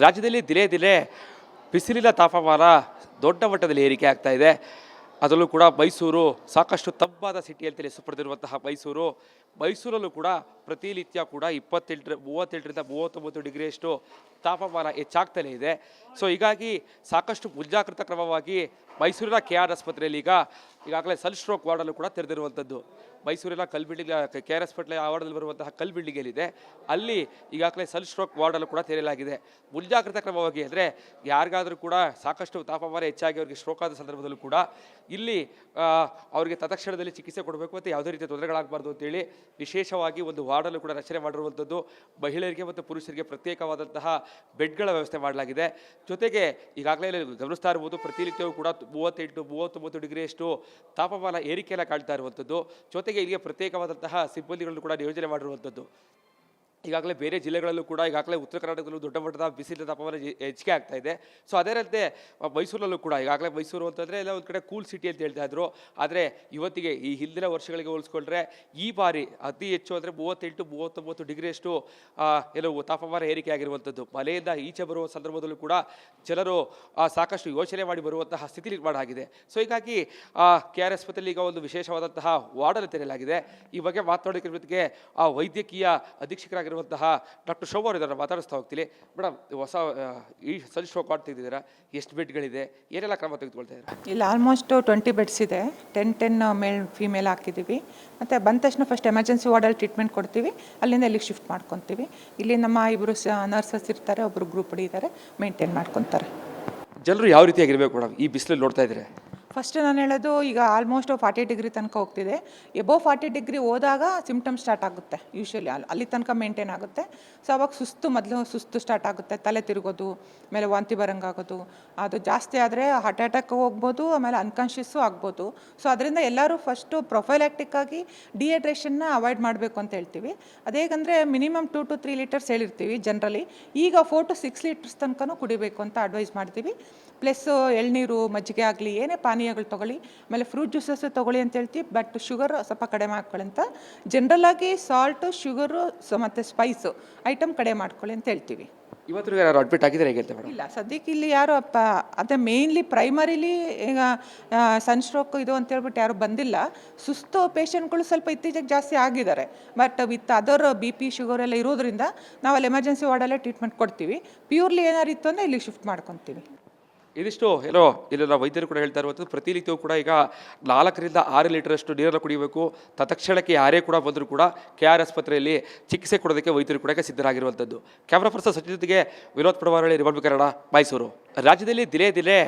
ರಾಜ್ಯದಲ್ಲಿ ದಿನೇ ದಿನೇ ಬಿಸಿಲಿನ ತಾಪಮಾನ ದೊಡ್ಡ ಮಟ್ಟದಲ್ಲಿ ಏರಿಕೆ ಆಗ್ತಾ ಇದೆ. ಅದರಲ್ಲೂ ಕೂಡ ಮೈಸೂರು ಸಾಕಷ್ಟು ತಂಪಾದ ಸಿಟಿ ಅಂತಲೇ ಹೆಸರುಪಡೆದಿರುವಂತಹ ಮೈಸೂರಲ್ಲೂ ಕೂಡ ಪ್ರತಿನಿತ್ಯ ಕೂಡ 38ರಿಂದ 39 ಡಿಗ್ರಿಯಷ್ಟು ತಾಪಮಾನ ಹೆಚ್ಚಾಗ್ತಲೇ ಇದೆ. ಸೊ ಹೀಗಾಗಿ ಸಾಕಷ್ಟು ಮುಂಜಾಗ್ರತಾ ಕ್ರಮವಾಗಿ ಮೈಸೂರಿನ KR ಆಸ್ಪತ್ರೆಯಲ್ಲಿ ಈಗಾಗಲೇ ಸನ್ಸ್ಟ್ರೋಕ್ ವಾರ್ಡಲ್ಲೂ ಕೂಡ ತೆರೆದಿರುವಂಥದ್ದು. ಮೈಸೂರಿನ KR ಆಸ್ಪತ್ರೆ ಆವರಣದಲ್ಲಿ ಬರುವಂತಹ ಬಿಲ್ಡಿಂಗ್ ಏನಿದೆ ಅಲ್ಲಿ ಈಗಾಗಲೇ ಸನ್ಸ್ಟ್ರೋಕ್ ವಾರ್ಡಲ್ಲೂ ಕೂಡ ತೆರೆಯಲಾಗಿದೆ. ಮುಂಜಾಗ್ರತಾ ಕ್ರಮವಾಗಿ ಅಂದರೆ ಯಾರಿಗಾದರೂ ಕೂಡ ಸಾಕಷ್ಟು ತಾಪಮಾನ ಹೆಚ್ಚಾಗಿ ಅವರಿಗೆ ಸ್ಟ್ರೋಕ್ ಆದ ಸಂದರ್ಭದಲ್ಲೂ ಕೂಡ ಇಲ್ಲಿ ಅವರಿಗೆ ತತ್ಕ್ಷಣದಲ್ಲಿ ಚಿಕಿತ್ಸೆ ಕೊಡಬೇಕು ಮತ್ತು ಯಾವುದೇ ರೀತಿಯ ತೊಂದರೆಗಳಾಗಬಾರ್ದು ಅಂತೇಳಿ ವಿಶೇಷವಾಗಿ ಒಂದು ವಾರ್ಡಲ್ಲೂ ಕೂಡ ರಚನೆ ಮಾಡಿರುವಂಥದ್ದು. ಮಹಿಳೆಯರಿಗೆ ಮತ್ತು ಪುರುಷರಿಗೆ ಪ್ರತ್ಯೇಕವಾದಂತಹ ಬೆಡ್ಗಳ ವ್ಯವಸ್ಥೆ ಮಾಡಲಾಗಿದೆ. ಜೊತೆಗೆ ಈಗಾಗಲೇ ಗಮನಿಸ್ತಾ ಇರ್ಬೋದು, ಪ್ರತಿನಿತ್ಯವೂ ಕೂಡ 38-39 ಡಿಗ್ರಿಯಷ್ಟು ತಾಪಮಾನ ಏರಿಕೆಯನ್ನು ಕಾಣ್ತಾ ಇರುವಂಥದ್ದು. ಜೊತೆಗೆ ಇಲ್ಲಿಗೆ ಪ್ರತ್ಯೇಕವಾದಂತಹ ಸಿಬ್ಬಂದಿಗಳನ್ನು ಕೂಡ ನಿಯೋಜನೆ ಮಾಡಿರುವಂಥದ್ದು. ಈಗಾಗಲೇ ಬೇರೆ ಜಿಲ್ಲೆಗಳಲ್ಲೂ ಕೂಡ ಈಗಾಗಲೇ ಉತ್ತರ ಕರ್ನಾಟಕದಲ್ಲೂ ದೊಡ್ಡ ಮಟ್ಟದ ಬಿಸಿಲಿನ ತಾಪಮಾನ ಹೆಚ್ಚಿಗೆ ಆಗ್ತಾ ಇದೆ. ಸೊ ಅದೇ ರೀತಿ ಮೈಸೂರಲ್ಲೂ ಕೂಡ ಈಗಾಗಲೇ ಮೈಸೂರು ಅಂತಂದರೆ ಎಲ್ಲ ಒಂದು ಕಡೆ ಕೂಲ್ ಸಿಟಿ ಅಂತ ಹೇಳ್ತಾ ಇದ್ರು. ಆದರೆ ಇವತ್ತಿಗೆ ಈ ಹಿಂದಿನ ವರ್ಷಗಳಿಗೆ ಹೋಲಿಸ್ಕೊಂಡ್ರೆ ಈ ಬಾರಿ ಅತಿ ಹೆಚ್ಚು ಅಂದರೆ 38-39 ಡಿಗ್ರಿಯಷ್ಟು ತಾಪಮಾನ ಏರಿಕೆ ಆಗಿರುವಂಥದ್ದು. ಮನೆಯಿಂದ ಈಚೆ ಬರುವ ಸಂದರ್ಭದಲ್ಲೂ ಕೂಡ ಜನರು ಸಾಕಷ್ಟು ಯೋಚನೆ ಮಾಡಿ ಬರುವಂತಹ ಸ್ಥಿತಿ ನಿರ್ಮಾಣ ಆಗಿದೆ. ಸೊ ಹೀಗಾಗಿ KR ಆಸ್ಪತ್ರೆಯಲ್ಲಿ ಈಗ ಒಂದು ವಿಶೇಷವಾದಂತಹ ವಾರ್ಡನ್ನು ತೆರೆಯಲಾಗಿದೆ. ಈ ಬಗ್ಗೆ ಮಾತನಾಡೋದಕ್ಕೆ ವೈದ್ಯಕೀಯ ಅಧೀಕ್ಷಕರಾಗಿ ಡಾಕ್ಟರ್ ಶೋಭಾ ಅವರು ಇದ್ದಾರೆ, ಮಾತಾಡಿಸ್ತಾ ಹೋಗ್ತೀನಿ. ಮೇಡಮ್, ಹೊಸ ಈ ಸನ್ಸ್ಟ್ರೋಕ್ ವಾರ್ಡ್ ತೆಗೆದಿದ್ದೀರಾ, ಎಷ್ಟು ಬೆಡ್ಗಳಿದೆ, ಏನೆಲ್ಲ ಕ್ರಮ ತೆಗೆದುಕೊಳ್ತಾ ಇದ್ದೀರಾ? ಇಲ್ಲಿ ಆಲ್ಮೋಸ್ಟ್ 20 ಬೆಡ್ಸ್ ಇದೆ. 10 ಮೇಲ್ ಫೀಮೇಲ್ ಹಾಕಿದ್ದೀವಿ. ಮತ್ತು ಬಂದ ತಕ್ಷಣ ಫಸ್ಟ್ ಎಮರ್ಜೆನ್ಸಿ ವಾರ್ಡಲ್ಲಿ ಟ್ರೀಟ್ಮೆಂಟ್ ಕೊಡ್ತೀವಿ, ಅಲ್ಲಿಂದ ಇಲ್ಲಿಗೆ ಶಿಫ್ಟ್ ಮಾಡ್ಕೊತೀವಿ. ಇಲ್ಲಿ ನಮ್ಮ ಇಬ್ಬರು ನರ್ಸಸ್ ಇರ್ತಾರೆ, ಒಬ್ಬರು ಗ್ರೂಪ್ ಹಿಡಿತಾರೆ, ಮೇಂಟೈನ್ ಮಾಡ್ಕೊತಾರೆ. ಜನರು ಯಾವ ರೀತಿಯಾಗಿರ್ಬೇಕು ಮೇಡಮ್ ಈ ಬಿಸಿಲಲ್ಲಿ ನೋಡ್ತಾ ಇದ್ದಾರೆ? ಫಸ್ಟ್ ನಾನು ಹೇಳೋದು, ಈಗ ಆಲ್ಮೋಸ್ಟ್ 40 ಡಿಗ್ರಿ ತನಕ ಹೋಗ್ತಿದೆ. ಎಬೋ 40 ಡಿಗ್ರಿ ಹೋದಾಗ ಸಿಮ್ಟಮ್ಸ್ ಸ್ಟಾರ್ಟ್ ಆಗುತ್ತೆ. ಯೂಶ್ವಲಿ ಅಲ್ಲಿ ತನಕ ಮೇಂಟೈನ್ ಆಗುತ್ತೆ. ಸೊ ಅವಾಗ ಮೊದಲು ಸುಸ್ತು ಸ್ಟಾರ್ಟ್ ಆಗುತ್ತೆ, ತಲೆ ತಿರುಗೋದು, ಆಮೇಲೆ ವಾಂತಿ ಬರೋಂಗಾಗೋದು. ಅದು ಜಾಸ್ತಿ ಆದರೆ ಹಾರ್ಟ್ ಅಟ್ಯಾಕ್ ಹೋಗ್ಬೋದು, ಆಮೇಲೆ ಅನ್ಕಾನ್ಷಿಯಸ್ಸು ಆಗ್ಬೋದು. ಸೊ ಅದರಿಂದ ಎಲ್ಲರೂ ಫಸ್ಟು ಪ್ರೊಫೈಲ್ಯಾಕ್ಟಿಕ್ ಆಗಿ ಡಿಹೈಡ್ರೇಷನ್ನ ಅವಾಯ್ಡ್ ಮಾಡಬೇಕು ಅಂತ ಹೇಳ್ತೀವಿ. ಅದೇಗಂದರೆ ಮಿನಿಮಮ್ 2 to 3 ಲೀಟರ್ಸ್ ಹೇಳಿರ್ತೀವಿ ಜನರಲಿ. ಈಗ 4 to 6 ಲೀಟರ್ಸ್ ತನಕ ಕುಡಿಬೇಕು ಅಂತ ಅಡ್ವೈಸ್ ಮಾಡ್ತೀವಿ. ಪ್ಲಸ್ ಎಳ್ನೀರು, ಮಜ್ಜಿಗೆ ಆಗಲಿ, ಏನೇ ಪಾನೀಯಗಳು ತೊಗೊಳ್ಳಿ, ಆಮೇಲೆ ಫ್ರೂಟ್ ಜ್ಯೂಸಸ್ ತೊಗೊಳ್ಳಿ ಅಂತ ಹೇಳ್ತೀವಿ. ಬಟ್ ಶುಗರ್ ಸ್ವಲ್ಪ ಕಡಿಮೆ ಮಾಡ್ಕೊಳ್ಳಿ ಅಂತ. ಜನರಲಾಗಿ ಸಾಲ್ಟು, ಶುಗರು ಮತ್ತು ಸ್ಪೈಸು ಐಟಮ್ ಕಡಿಮೆ ಮಾಡ್ಕೊಳ್ಳಿ ಅಂತ ಹೇಳ್ತೀವಿ. ಇವತ್ತು ಯಾರು ಅಡ್ಮಿಟ್ ಆಗಿದ್ದಾರೆ ಹೇಗೆ ಮೇಡಮ್? ಇಲ್ಲ, ಸದ್ಯಕ್ಕೆ ಇಲ್ಲಿ ಯಾರು ಅದೇ ಮೇಯ್ನ್ಲಿ ಪ್ರೈಮರಿಲಿ ಈಗ ಸನ್ಸ್ಟ್ರೋಕ್ ಇದು ಅಂತೇಳ್ಬಿಟ್ಟು ಯಾರು ಬಂದಿಲ್ಲ. ಸುಸ್ತು ಪೇಷಂಟ್ಗಳು ಸ್ವಲ್ಪ ಇತ್ತೀಚೆಗೆ ಜಾಸ್ತಿ ಆಗಿದ್ದಾರೆ. But with other BP, sugar ಎಲ್ಲ ಇರೋದ್ರಿಂದ ನಾವು ಅಲ್ಲಿ ಎಮರ್ಜೆನ್ಸಿ ವಾರ್ಡಲ್ಲೇ ಟ್ರೀಟ್ಮೆಂಟ್ ಕೊಡ್ತೀವಿ. ಪ್ಯೂರ್ಲಿ ಏನಾರು ಇತ್ತು ಅಂದರೆ ಇಲ್ಲಿಗೆ ಶಿಫ್ಟ್ ಮಾಡ್ಕೊತೀವಿ. ಇದಿಷ್ಟು ಇಲ್ಲೆಲ್ಲ ವೈದ್ಯರು ಕೂಡ ಹೇಳ್ತಾ ಇರುವಂಥದ್ದು. ಪ್ರತಿನಿತ್ಯವೂ ಕೂಡ ಈಗ 4ರಿಂದ 6 ಲೀಟರಷ್ಟು ನೀರನ್ನು ಕುಡಿಯಬೇಕು. ತತ್ಕ್ಷಣಕ್ಕೆ ಯಾರೇ ಕೂಡ ಬಂದರೂ ಕೂಡ KR ಆಸ್ಪತ್ರೆಯಲ್ಲಿ ಚಿಕಿತ್ಸೆ ಕೊಡೋದಕ್ಕೆ ವೈದ್ಯರು ಕೂಡ ಸಿದ್ಧರಾಗಿರುವಂಥದ್ದು. ಕ್ಯಾಮ್ರಾ ಪರ್ಸನ್ ಸಚಿನ್ ಜೊತೆಗೆ ವಿನೋದ್ ಪಡವಾರಳ್ಳಿ, ರಿಪಬ್ಲಿಕ್ ಕನ್ನಡ, ಮೈಸೂರು. ರಾಜ್ಯದಲ್ಲಿ ದಿನೇ ದಿನೇ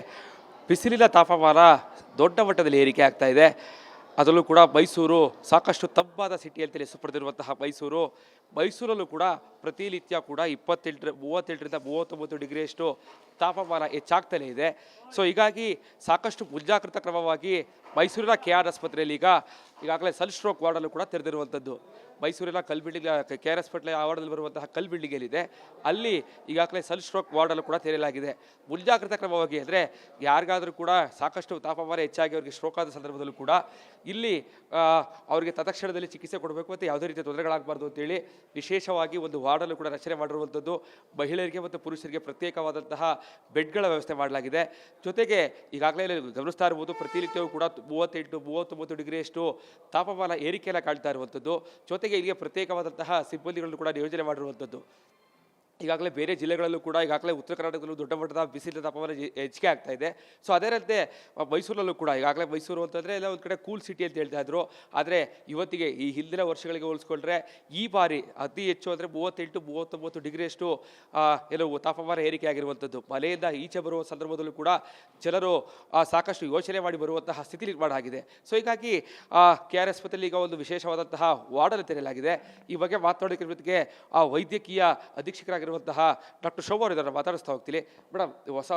ಬಿಸಿಲಿನ ತಾಪಮಾನ ದೊಡ್ಡ ಮಟ್ಟದಲ್ಲಿ ಏರಿಕೆ ಆಗ್ತಾ ಇದೆ. ಅದರಲ್ಲೂ ಕೂಡ ಮೈಸೂರು ಸಾಕಷ್ಟು ತಂಪಾದ ಸಿಟಿ ಅಂತಲೇ ಹೆಸರುಪಡೆದಿರುವಂತಹ ಮೈಸೂರಲ್ಲೂ ಕೂಡ ಪ್ರತಿನಿತ್ಯ ಕೂಡ 38ರಿಂದ 39 ಡಿಗ್ರಿಯಷ್ಟು ತಾಪಮಾನ ಹೆಚ್ಚಾಗ್ತಲೇ ಇದೆ. ಸೊ ಹೀಗಾಗಿ ಸಾಕಷ್ಟು ಮುಂಜಾಗ್ರತಾ ಕ್ರಮವಾಗಿ ಮೈಸೂರಿನ KR ಆಸ್ಪತ್ರೆಯಲ್ಲಿ ಈಗಾಗಲೇ ಸನ್ಸ್ಟ್ರೋಕ್ ವಾರ್ಡಲ್ಲೂ ಕೂಡ ತೆರೆದಿರುವಂಥದ್ದು. ಮೈಸೂರಿನ KR ಆಸ್ಪತ್ರೆ ಆವರಣದಲ್ಲಿ ಬರುವಂತಹ ಬಿಲ್ಡಿಂಗ್ ಏನಿದೆ ಅಲ್ಲಿ ಈಗಾಗಲೇ ಸನ್ಸ್ಟ್ರೋಕ್ ವಾರ್ಡಲ್ಲೂ ಕೂಡ ತೆರೆಯಲಾಗಿದೆ. ಮುಂಜಾಗ್ರತಾ ಕ್ರಮವಾಗಿ ಅಂದರೆ ಯಾರಿಗಾದರೂ ಕೂಡ ಸಾಕಷ್ಟು ತಾಪಮಾನ ಹೆಚ್ಚಾಗಿ ಅವರಿಗೆ ಸ್ಟ್ರೋಕ್ ಆದ ಸಂದರ್ಭದಲ್ಲೂ ಕೂಡ ಇಲ್ಲಿ ಅವರಿಗೆ ತತ್ಕ್ಷಣದಲ್ಲಿ ಚಿಕಿತ್ಸೆ ಕೊಡಬೇಕು ಮತ್ತು ಯಾವುದೇ ರೀತಿಯ ತೊಂದರೆಗಳಾಗಬಾರ್ದು ಅಂತೇಳಿ ವಿಶೇಷವಾಗಿ ಒಂದು ವಾರ್ಡಲ್ಲೂ ಕೂಡ ರಚನೆ ಮಾಡಿರುವಂಥದ್ದು. ಮಹಿಳೆಯರಿಗೆ ಮತ್ತು ಪುರುಷರಿಗೆ ಪ್ರತ್ಯೇಕವಾದಂತಹ ಬೆಡ್ಗಳ ವ್ಯವಸ್ಥೆ ಮಾಡಲಾಗಿದೆ. ಜೊತೆಗೆ ಈಗಾಗಲೇ ಗಮನಿಸ್ತಾ ಇರ್ಬೋದು, ಪ್ರತಿನಿತ್ಯವೂ ಕೂಡ 38-39 ಡಿಗ್ರಿಯಷ್ಟು ತಾಪಮಾನ ಏರಿಕೆಯನ್ನು ಕಾಣ್ತಾ ಇರುವಂಥದ್ದು. ಜೊತೆಗೆ ಇಲ್ಲಿಗೆ ಪ್ರತ್ಯೇಕವಾದಂತಹ ಸಿಬ್ಬಂದಿಗಳನ್ನು ಕೂಡ ನಿಯೋಜನೆ ಮಾಡಿರುವಂಥದ್ದು. ಈಗಾಗಲೇ ಬೇರೆ ಜಿಲ್ಲೆಗಳಲ್ಲೂ ಕೂಡ ಈಗಾಗಲೇ ಉತ್ತರ ಕರ್ನಾಟಕದಲ್ಲೂ ದೊಡ್ಡ ಮಟ್ಟದ ಬಿಸಿಲಿನ ತಾಪಮಾನ ಹೆಚ್ಚಿಗೆ ಆಗ್ತಾ ಇದೆ. ಸೊ ಅದೇ ರೀತಿ ಮೈಸೂರಲ್ಲೂ ಕೂಡ ಈಗಾಗಲೇ ಮೈಸೂರು ಅಂತಂದರೆ ಎಲ್ಲ ಒಂದು ಕಡೆ ಕೂಲ್ ಸಿಟಿ ಅಂತ ಹೇಳ್ತಾ ಇದ್ರು. ಆದರೆ ಇವತ್ತಿಗೆ ಈ ಹಿಂದಿನ ವರ್ಷಗಳಿಗೆ ಹೋಲಿಸ್ಕೊಂಡ್ರೆ ಈ ಬಾರಿ ಅತಿ ಹೆಚ್ಚು ಅಂದರೆ 38-39 ಡಿಗ್ರಿಯಷ್ಟು ತಾಪಮಾನ ಏರಿಕೆ ಆಗಿರುವಂಥದ್ದು. ಮನೆಯಿಂದ ಈಚೆ ಬರುವ ಸಂದರ್ಭದಲ್ಲೂ ಕೂಡ ಜನರು ಸಾಕಷ್ಟು ಯೋಚನೆ ಮಾಡಿ ಬರುವಂತಹ ಸ್ಥಿತಿ ನಿರ್ಮಾಣ ಆಗಿದೆ. ಸೊ ಹೀಗಾಗಿ KR ಆಸ್ಪತ್ರೆಯಲ್ಲಿ ಈಗ ಒಂದು ವಿಶೇಷವಾದಂತಹ ವಾರ್ಡನ್ನು ತೆರೆಯಲಾಗಿದೆ. ಈ ಬಗ್ಗೆ ಮಾತನಾಡೋದಕ್ಕೆ ವೈದ್ಯಕೀಯ ಅಧೀಕ್ಷಕರಾಗಿ ಡಾಕ್ಟರ್ ಶೋಭಾ ಅವರು ಇದ್ದಾರೆ, ಮಾತಾಡಿಸ್ತಾ ಹೋಗ್ತೀನಿ. ಮೇಡಮ್, ಹೊಸ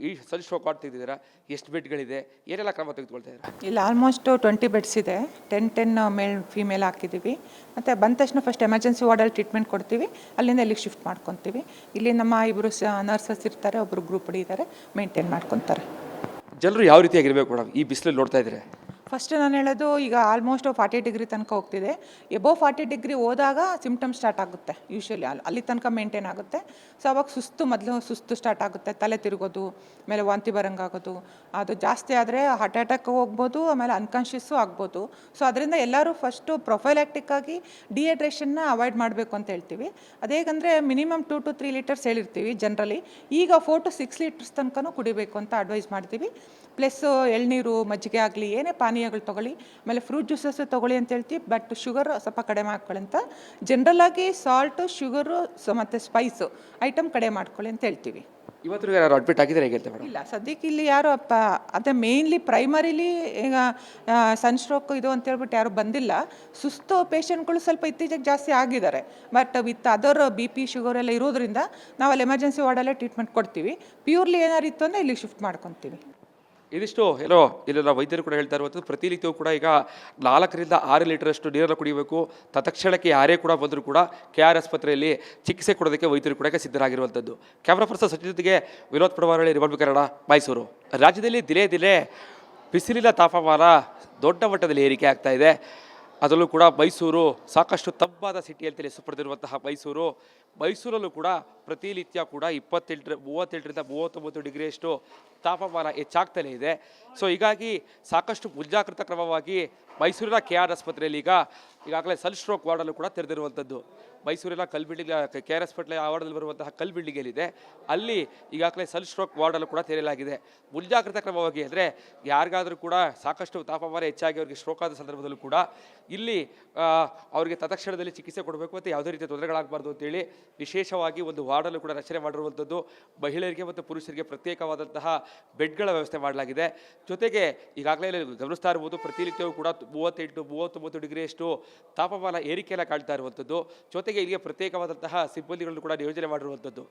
ಈ ಸನ್ಸ್ಟ್ರೋಕ್ ವಾರ್ಡ್ ತೆಗೆದಿದ್ದೀರಾ, ಎಷ್ಟು ಬೆಡ್ಗಳಿದೆ, ಏನೆಲ್ಲ ಕ್ರಮ ತೆಗೆದುಕೊಳ್ತಾ ಇದ್ದೀರಾ? ಇಲ್ಲಿ ಆಲ್ಮೋಸ್ಟ್ 20 ಬೆಡ್ಸ್ ಇದೆ. 10 ಮೇಲ್ ಫೀಮೇಲ್ ಹಾಕಿದ್ದೀವಿ. ಮತ್ತು ಬಂದ ತಕ್ಷಣ ಫಸ್ಟ್ ಎಮರ್ಜೆನ್ಸಿ ವಾರ್ಡಲ್ಲಿ ಟ್ರೀಟ್ಮೆಂಟ್ ಕೊಡ್ತೀವಿ, ಅಲ್ಲಿಂದ ಇಲ್ಲಿಗೆ ಶಿಫ್ಟ್ ಮಾಡ್ಕೊತೀವಿ. ಇಲ್ಲಿ ನಮ್ಮ ಇಬ್ಬರು ನರ್ಸಸ್ ಇರ್ತಾರೆ, ಒಬ್ಬರು ಗ್ರೂಪ್ ಹಿಡಿತಾರೆ, ಮೇಂಟೈನ್ ಮಾಡ್ಕೊತಾರೆ. ಜನರು ಯಾವ ರೀತಿಯಾಗಿರ್ಬೇಕು ಮೇಡಮ್ ಈ ಬಿಸಿಲಲ್ಲಿ ನೋಡ್ತಾ ಇದ್ದಾರೆ? ಫಸ್ಟ್ ನಾನು ಹೇಳೋದು ಈಗ ಆಲ್ಮೋಸ್ಟ್ 40 ಡಿಗ್ರಿ ತನಕ ಹೋಗ್ತಿದೆ. ಎಬೋ 40 ಡಿಗ್ರಿ ಹೋದಾಗ ಸಿಮ್ಟಮ್ ಸ್ಟಾರ್ಟ್ ಆಗುತ್ತೆ ಯೂಶ್ವಲಿ ಅಲ್ಲಿ ತನಕ ಮೇಂಟೈನ್ ಆಗುತ್ತೆ. ಸೊ ಅವಾಗ ಸುಸ್ತು ಸ್ಟಾರ್ಟ್ ಆಗುತ್ತೆ, ತಲೆ ತಿರುಗೋದು, ಆಮೇಲೆ ವಾಂತಿ ಬರೋಂಗಾಗೋದು. ಅದು ಜಾಸ್ತಿ ಆದರೆ ಹಾರ್ಟ್ ಅಟ್ಯಾಕ್ ಹೋಗ್ಬೋದು, ಆಮೇಲೆ ಅನ್ಕಾನ್ಷಿಯಸ್ಸು ಆಗ್ಬೋದು. ಸೊ ಅದರಿಂದ ಎಲ್ಲರೂ ಫಸ್ಟು ಪ್ರೊಫೈಲ್ಯಾಕ್ಟಿಕ್ ಆಗಿ ಡಿಹೈಡ್ರೇಷನ್ನ ಅವಾಯ್ಡ್ ಮಾಡಬೇಕು ಅಂತ ಹೇಳ್ತೀವಿ. ಅದೇಗಂದರೆ ಮಿನಿಮಮ್ 2 to 3 ಲೀಟರ್ಸ್ ಹೇಳಿರ್ತೀವಿ ಜನರಲಿ. ಈಗ 4 to 6 ಲೀಟರ್ಸ್ ತನಕನೂ ಕುಡಿಬೇಕು ಅಂತ ಅಡ್ವೈಸ್ ಮಾಡ್ತೀವಿ. ಪ್ಲಸ್ ಎಳ್ನೀರು, ಮಜ್ಜಿಗೆ ಆಗಲಿ, ಏನೇ ಪಾನೀಯಗಳು ತೊಗೊಳ್ಳಿ, ಆಮೇಲೆ ಫ್ರೂಟ್ ಜ್ಯೂಸಸ್ ತೊಗೊಳ್ಳಿ ಅಂತ ಹೇಳ್ತೀವಿ. ಬಟ್ ಶುಗರ್ ಸ್ವಲ್ಪ ಕಡಿಮೆ ಮಾಡ್ಕೊಳ್ಳಿ ಅಂತ. ಜನರಲಾಗಿ ಸಾಲ್ಟು, ಶುಗರು ಮತ್ತು ಸ್ಪೈಸು ಐಟಮ್ ಕಡಿಮೆ ಮಾಡ್ಕೊಳ್ಳಿ ಅಂತ ಹೇಳ್ತೀವಿ. ಇವತ್ತು ಯಾರು ಅಡ್ಮಿಟ್ ಆಗಿದ್ದಾರೆ ಹೇಗೆ ಮೇಡಮ್? ಇಲ್ಲ, ಸದ್ಯಕ್ಕೆ ಇಲ್ಲಿ ಯಾರು ಅದೇ ಮೇಯ್ನ್ಲಿ ಪ್ರೈಮರಿಲಿ ಈಗ ಸನ್ಸ್ಟ್ರೋಕ್ ಇದು ಅಂತೇಳ್ಬಿಟ್ಟು ಯಾರು ಬಂದಿಲ್ಲ. ಸುಸ್ತು ಪೇಷಂಟ್ಗಳು ಸ್ವಲ್ಪ ಇತ್ತೀಚೆಗೆ ಜಾಸ್ತಿ ಆಗಿದ್ದಾರೆ. But with other BP, sugar ಎಲ್ಲ ಇರೋದ್ರಿಂದ ನಾವು ಅಲ್ಲಿ ಎಮರ್ಜೆನ್ಸಿ ವಾರ್ಡಲ್ಲೇ ಟ್ರೀಟ್ಮೆಂಟ್ ಕೊಡ್ತೀವಿ. ಪ್ಯೂರ್ಲಿ ಏನಾರು ಇತ್ತು ಅಂದರೆ ಇಲ್ಲಿಗೆ ಶಿಫ್ಟ್ ಮಾಡ್ಕೊತೀವಿ. ಇದಿಷ್ಟು ಇಲ್ಲೆಲ್ಲ ವೈದ್ಯರು ಕೂಡ ಹೇಳ್ತಾ ಇರುವಂಥದ್ದು. ಪ್ರತಿನಿತ್ಯವೂ ಕೂಡ ಈಗ 4 ರಿಂದ 6 ಲೀಟರಷ್ಟು ನೀರನ್ನು ಕುಡಿಯಬೇಕು. ತತ್ಕ್ಷಣಕ್ಕೆ ಯಾರೇ ಕೂಡ ಬಂದರೂ ಕೂಡ KR ಆಸ್ಪತ್ರೆಯಲ್ಲಿ ಚಿಕಿತ್ಸೆ ಕೊಡೋದಕ್ಕೆ ವೈದ್ಯರು ಕೂಡ ಸಿದ್ಧರಾಗಿರುವಂಥದ್ದು. ಕ್ಯಾಮ್ರಾ ಪರ್ಸನ್ ಸಚಿನ್ ಜೊತೆಗೆ ವಿನೋದ್ ಪಡವಾರಳ್ಳಿ, ರಿಪಬ್ಲಿಕ್ ಕನ್ನಡ, ಮೈಸೂರು. ರಾಜ್ಯದಲ್ಲಿ ದಿನೇ ಬಿಸಿಲಿನ ತಾಪಮಾನ ದೊಡ್ಡ ಮಟ್ಟದಲ್ಲಿ ಏರಿಕೆ ಆಗ್ತಾ ಇದೆ. ಅದರಲ್ಲೂ ಕೂಡ ಮೈಸೂರು ಸಾಕಷ್ಟು ತಂಪಾದ ಸಿಟಿ ಅಂತಲೇ ಹೆಸರುಪಡೆದಿರುವಂತಹ ಮೈಸೂರಲ್ಲೂ ಕೂಡ ಪ್ರತಿನಿತ್ಯ ಕೂಡ 38ರಿಂದ 39 ಡಿಗ್ರಿಯಷ್ಟು ತಾಪಮಾನ ಹೆಚ್ಚಾಗ್ತಲೇ ಇದೆ. ಸೊ ಹೀಗಾಗಿ ಸಾಕಷ್ಟು ಮುಂಜಾಗ್ರತಾ ಕ್ರಮವಾಗಿ ಮೈಸೂರಿನ KR ಆಸ್ಪತ್ರೆಯಲ್ಲಿ ಈಗಾಗಲೇ ಸನ್ಸ್ಟ್ರೋಕ್ ವಾರ್ಡಲ್ಲೂ ಕೂಡ ತೆರೆದಿರುವಂಥದ್ದು. ಮೈಸೂರಿನ KR ಆಸ್ಪತ್ರೆ ಆವರಣದಲ್ಲಿ ಬರುವಂತಹ ಬಿಲ್ಡಿಂಗ್ ಏನಿದೆ ಅಲ್ಲಿ ಈಗಾಗಲೇ ಸನ್ಸ್ಟ್ರೋಕ್ ವಾರ್ಡಲ್ಲೂ ಕೂಡ ತೆರೆಯಲಾಗಿದೆ. ಮುಂಜಾಗ್ರತಾ ಕ್ರಮವಾಗಿ ಅಂದರೆ ಯಾರಿಗಾದರೂ ಕೂಡ ಸಾಕಷ್ಟು ತಾಪಮಾನ ಹೆಚ್ಚಾಗಿ ಅವರಿಗೆ ಸ್ಟ್ರೋಕ್ ಆದ ಸಂದರ್ಭದಲ್ಲೂ ಕೂಡ ಇಲ್ಲಿ ಅವರಿಗೆ ತತ್ಕ್ಷಣದಲ್ಲಿ ಚಿಕಿತ್ಸೆ ಕೊಡಬೇಕು ಮತ್ತು ಯಾವುದೇ ರೀತಿಯ ತೊಂದರೆಗಳಾಗಬಾರ್ದು ಅಂತೇಳಿ ವಿಶೇಷವಾಗಿ ಒಂದು ವಾರ್ಡಲ್ಲೂ ಕೂಡ ರಚನೆ ಮಾಡಿರುವಂಥದ್ದು. ಮಹಿಳೆಯರಿಗೆ ಮತ್ತು ಪುರುಷರಿಗೆ ಪ್ರತ್ಯೇಕವಾದಂತಹ ಬೆಡ್ಗಳ ವ್ಯವಸ್ಥೆ ಮಾಡಲಾಗಿದೆ. ಜೊತೆಗೆ ಈಗಾಗಲೇ ಗಮನಿಸ್ತಾ ಇರ್ಬೋದು, ಪ್ರತಿನಿತ್ಯವೂ ಕೂಡ 38-39 ಡಿಗ್ರಿಯಷ್ಟು ತಾಪಮಾನ ಏರಿಕೆಯನ್ನು ಕಾಣ್ತಾ ಇರುವಂಥದ್ದು. ಜೊತೆಗೆ ಇಲ್ಲಿಗೆ ಪ್ರತ್ಯೇಕವಾದಂತಹ ಸಿಬ್ಬಂದಿಗಳನ್ನು ಕೂಡ ನಿಯೋಜನೆ ಮಾಡಿರುವಂಥದ್ದು.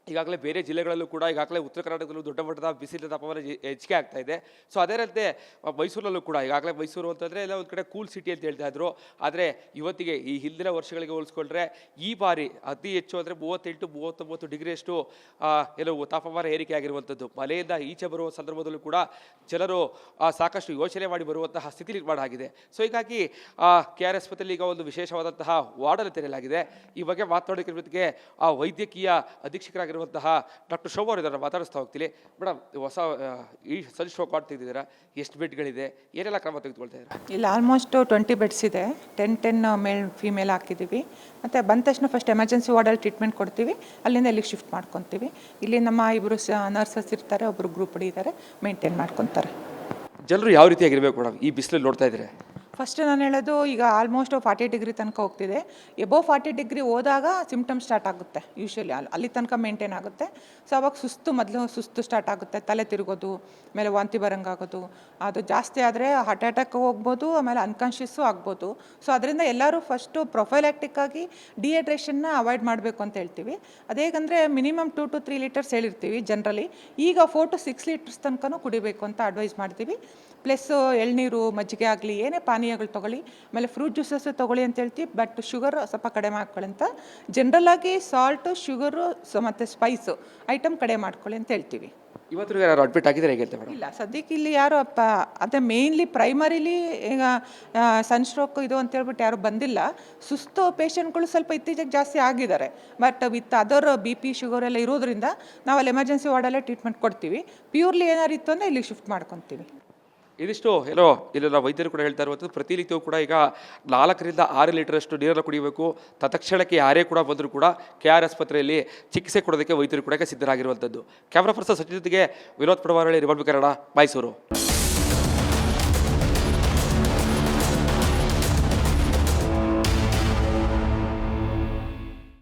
ಈಗಾಗಲೇ ಬೇರೆ ಜಿಲ್ಲೆಗಳಲ್ಲೂ ಕೂಡ ಈಗಾಗಲೇ ಉತ್ತರ ಕರ್ನಾಟಕದಲ್ಲೂ ದೊಡ್ಡ ಮಟ್ಟದ ಬಿಸಿಲಿನ ತಾಪಮಾನ ಹೆಚ್ಚಿಗೆ ಆಗ್ತಾ ಇದೆ. ಸೊ ಅದೇ ರೀತಿ ಮೈಸೂರಲ್ಲೂ ಕೂಡ ಈಗಾಗಲೇ ಮೈಸೂರು ಅಂತಂದರೆ ಎಲ್ಲ ಒಂದು ಕಡೆ ಕೂಲ್ ಸಿಟಿ ಅಂತ ಹೇಳ್ತಾ ಇದ್ರು. ಆದರೆ ಇವತ್ತಿಗೆ ಈ ಹಿಂದಿನ ವರ್ಷಗಳಿಗೆ ಹೋಲಿಸ್ಕೊಂಡ್ರೆ ಈ ಬಾರಿ ಅತಿ ಹೆಚ್ಚು ಅಂದರೆ 38-39 ಡಿಗ್ರಿಯಷ್ಟು ತಾಪಮಾನ ಏರಿಕೆ ಆಗಿರುವಂಥದ್ದು. ಮಳೆಯಿಂದ ಈಚೆ ಬರುವ ಸಂದರ್ಭದಲ್ಲೂ ಕೂಡ ಜನರು ಸಾಕಷ್ಟು ಯೋಚನೆ ಮಾಡಿ ಬರುವಂತಹ ಸ್ಥಿತಿ ನಿರ್ಮಾಣ ಆಗಿದೆ. ಸೊ ಹೀಗಾಗಿ KR ಆಸ್ಪತ್ರೆಯಲ್ಲಿ ಈಗ ಒಂದು ವಿಶೇಷವಾದಂತಹ ವಾರ್ಡನ್ನು ತೆರೆಯಲಾಗಿದೆ. ಈ ಬಗ್ಗೆ ಮಾತನಾಡೋದಕ್ಕೆ ಜೊತೆಗೆ ವೈದ್ಯಕೀಯ ಅಧೀಕ್ಷಕರಾಗಿರುವ ಡಾಕ್ಟರ್ ಶೋಭಾ ಅವರು ಇದನ್ನು ಮಾತಾಡಿಸ್ತಾ ಹೋಗ್ತೀನಿ. ಮೇಡಮ್, ಹೊಸ ಈ ಸನ್ಸ್ಟ್ರೋಕ್ ವಾರ್ಡ್ ತೆಗೆದಿದ್ದೀರಾ, ಎಷ್ಟು ಬೆಡ್ಗಳಿದೆ, ಏನೆಲ್ಲ ಕ್ರಮ ತೆಗೆದುಕೊಳ್ತಾ ಇದ್ದೀರಾ? ಇಲ್ಲಿ ಆಲ್ಮೋಸ್ಟ್ 20 ಬೆಡ್ಸ್ ಇದೆ. 10 ಮೇಲ್ ಫೀಮೇಲ್ ಹಾಕಿದ್ದೀವಿ. ಮತ್ತು ಬಂದ ತಕ್ಷಣ ಫಸ್ಟ್ ಎಮರ್ಜೆನ್ಸಿ ವಾರ್ಡಲ್ಲಿ ಟ್ರೀಟ್ಮೆಂಟ್ ಕೊಡ್ತೀವಿ. ಅಲ್ಲಿಂದ ಇಲ್ಲಿಗೆ ಶಿಫ್ಟ್ ಮಾಡ್ಕೊತೀವಿ. ಇಲ್ಲಿ ನಮ್ಮ ಇಬ್ಬರು ನರ್ಸಸ್ ಇರ್ತಾರೆ, ಒಬ್ಬರು ಗ್ರೂಪ್ ಇದ್ದಾರೆ, ಮೇಂಟೈನ್ ಮಾಡ್ಕೊತಾರೆ. ಜನರು ಯಾವ ರೀತಿಯಾಗಿರಬೇಕು ಮೇಡಮ್ ಈ ಬಿಸಿಲಲ್ಲಿ ನೋಡ್ತಾ ಇದ್ದಾರೆ? ಫಸ್ಟ್ ನಾನು ಹೇಳೋದು ಈಗ ಆಲ್ಮೋಸ್ಟ್ 40 ಡಿಗ್ರಿ ತನಕ ಹೋಗ್ತಿದೆ. ಎಬೋ 40 ಡಿಗ್ರಿ ಹೋದಾಗ ಸಿಮ್ಟಮ್ ಸ್ಟಾರ್ಟ್ ಆಗುತ್ತೆ ಯೂಶ್ವಲಿ ಅಲ್ಲಿ ತನಕ ಮೇಂಟೈನ್ ಆಗುತ್ತೆ. ಸೊ ಅವಾಗ ಸುಸ್ತು ಸ್ಟಾರ್ಟ್ ಆಗುತ್ತೆ, ತಲೆ ತಿರುಗೋದು, ಆಮೇಲೆ ವಾಂತಿ ಬರೋಂಗಾಗೋದು. ಅದು ಜಾಸ್ತಿ ಆದರೆ ಹಾರ್ಟ್ ಅಟ್ಯಾಕ್ ಹೋಗ್ಬೋದು, ಆಮೇಲೆ ಅನ್ಕಾನ್ಷಿಯಸ್ಸು ಆಗ್ಬೋದು. ಸೊ ಅದರಿಂದ ಎಲ್ಲರೂ ಫಸ್ಟು ಪ್ರೊಫೈಲ್ಯಾಕ್ಟಿಕ್ ಆಗಿ ಡಿಹೈಡ್ರೇಷನ್ನ ಅವಾಯ್ಡ್ ಮಾಡಬೇಕು ಅಂತ ಹೇಳ್ತೀವಿ. ಅದೇಗಂದರೆ ಮಿನಿಮಮ್ 2 to 3 ಲೀಟರ್ಸ್ ಹೇಳಿರ್ತೀವಿ ಜನರಲಿ. ಈಗ 4 to 6 ಲೀಟರ್ಸ್ ತನಕನೂ ಕುಡಿಬೇಕು ಅಂತ ಅಡ್ವೈಸ್ ಮಾಡ್ತೀವಿ. ಪ್ಲಸ್ ಎಳ್ನೀರು, ಮಜ್ಜಿಗೆ ಆಗಲಿ, ಏನೇ ಪಾನೀಯಗಳು ತೊಗೊಳ್ಳಿ, ಆಮೇಲೆ ಫ್ರೂಟ್ ಜ್ಯೂಸಸ್ ತೊಗೊಳ್ಳಿ ಅಂತ ಹೇಳ್ತೀವಿ. ಬಟ್ ಶುಗರ್ ಸ್ವಲ್ಪ ಕಡಿಮೆ ಮಾಡ್ಕೊಳ್ಳಿ ಅಂತ. ಜನರಲಾಗಿ ಸಾಲ್ಟು, ಶುಗರು ಮತ್ತು ಸ್ಪೈಸು ಐಟಮ್ ಕಡಿಮೆ ಮಾಡ್ಕೊಳ್ಳಿ ಅಂತ ಹೇಳ್ತೀವಿ. ಇವತ್ತು ಯಾರು ಅಡ್ಮಿಟ್ ಆಗಿದ್ದಾರೆ ಹೇಗೆ ಮೇಡಮ್? ಇಲ್ಲ, ಸದ್ಯಕ್ಕೆ ಇಲ್ಲಿ ಯಾರು ಅದೇ ಮೇಯ್ನ್ಲಿ ಪ್ರೈಮರಿಲಿ ಈಗ ಸನ್ಸ್ಟ್ರೋಕ್ ಇದು ಅಂತೇಳ್ಬಿಟ್ಟು ಯಾರು ಬಂದಿಲ್ಲ. ಸುಸ್ತು ಪೇಷಂಟ್ಗಳು ಸ್ವಲ್ಪ ಇತ್ತೀಚೆಗೆ ಜಾಸ್ತಿ ಆಗಿದ್ದಾರೆ. But with other BP, sugar ಎಲ್ಲ ಇರೋದ್ರಿಂದ ನಾವು ಅಲ್ಲಿ ಎಮರ್ಜೆನ್ಸಿ ವಾರ್ಡಲ್ಲೇ ಟ್ರೀಟ್ಮೆಂಟ್ ಕೊಡ್ತೀವಿ. ಪ್ಯೂರ್ಲಿ ಏನಾರು ಇತ್ತು ಅಂದರೆ ಇಲ್ಲಿಗೆ ಶಿಫ್ಟ್ ಮಾಡ್ಕೊತೀವಿ. ಇದಿಷ್ಟು ಇಲ್ಲೆಲ್ಲ ವೈದ್ಯರು ಕೂಡ ಹೇಳ್ತಾ ಇರುವಂಥದ್ದು. ಪ್ರತಿನಿತ್ಯವೂ ಕೂಡ ಈಗ 4 ರಿಂದ 6 ಲೀಟರಷ್ಟು ನೀರನ್ನು ಕುಡಿಯಬೇಕು. ತತ್ಕ್ಷಣಕ್ಕೆ ಯಾರೇ ಕೂಡ ಬಂದರೂ ಕೂಡ KR ಆಸ್ಪತ್ರೆಯಲ್ಲಿ ಚಿಕಿತ್ಸೆ ಕೊಡೋದಕ್ಕೆ ವೈದ್ಯರು ಕೂಡ ಸಿದ್ಧರಾಗಿರುವಂಥದ್ದು. ಕ್ಯಾಮ್ರಾ ಪರ್ಸನ್ ಸಚಿನ್ ಜೊತೆಗೆ ವಿನೋದ್ ಪಡವಾರಳ್ಳಿ, ರಿಪಬ್ಲಿಕ್ ಕನ್ನಡ, ಮೈಸೂರು.